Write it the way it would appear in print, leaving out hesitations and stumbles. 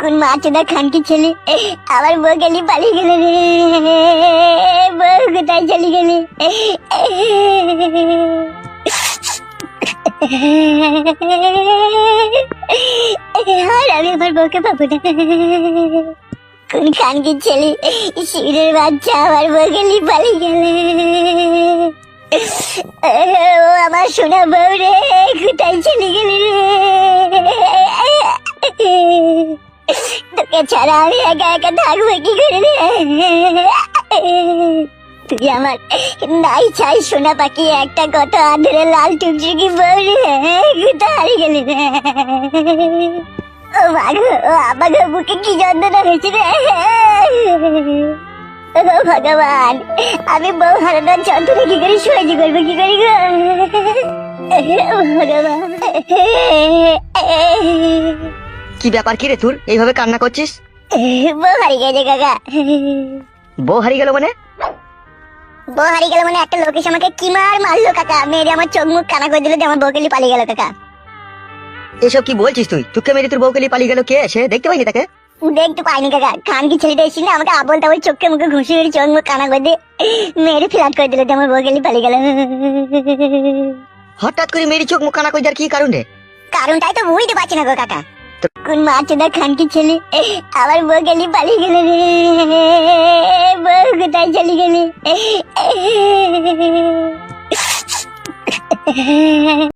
কোন মাছটা খানকি ছেলে আমার বউ গেলি পালিয়ে গেল রে। বউ কোথায় চলে গেলে? আর আমি আমার বউকে পাবো না। কোন খানকি ছেলে শিবিরের বাচ্চা আমার বউ গেলি পালিয়ে গেলে। ও আমার সোনা বউ রে, কোথায় চলে গেলি রে? তোকে ছাড়া আমি একা একা থাকবো কি করে রে? তুই আমার নাই চাই সোনা পাখি একটা কত আদরে লাল টুকটুকি বউ রে, কোথায় হারিয়ে গেলি রে? ও মাগো, ও আমাকে বুকে কি যন্ত্রণা হয়েছে রে। ও ভগবান, আমি বউ হারানোর যন্ত্রণা কি করে সহ্য করবো কি করি গো ভগবান। কি ব্যাপার, কি রে তোর এইভাবে কান্না করছিস? বউ হারিয়ে গেছে কাকা। বউ হারিয়ে গেল মানে? বউ হারিয়ে গেল মানে একটা লোক এসে আমাকে কি মারলো কাকা, মেরে আমার চোখ মুখ কানা করে দিল যে আমার বউকে নিয়ে পালিয়ে গেল কাকা। এসব কি বলছিস তুই? তোকে মেরে তোর বউকে নিয়ে পালিয়ে গেল কে? সে দেখতে পাইনি তাকে? দেখতে পাইনি কাকা, খানকি ছেলেটা এসেছিল আমাকে আবল তাবল চোখে মুখে ঘুষি মেরে চোখ মুখ কানা করে দিয়ে মেরে ফ্ল্যাট করে দিল যে আমার বউকে নিয়ে পালিয়ে গেল। হঠাৎ করে মেরি চোখ মুখ কানা করে যার কি কারণ রে? কারণটাই তো বুঝতে পারছি না গো কাকা। কোন মাছটা খানকি ছেলে আমার বউ গেলি পালিয়ে গেল রে। বউ কোথায় চলে গেলে?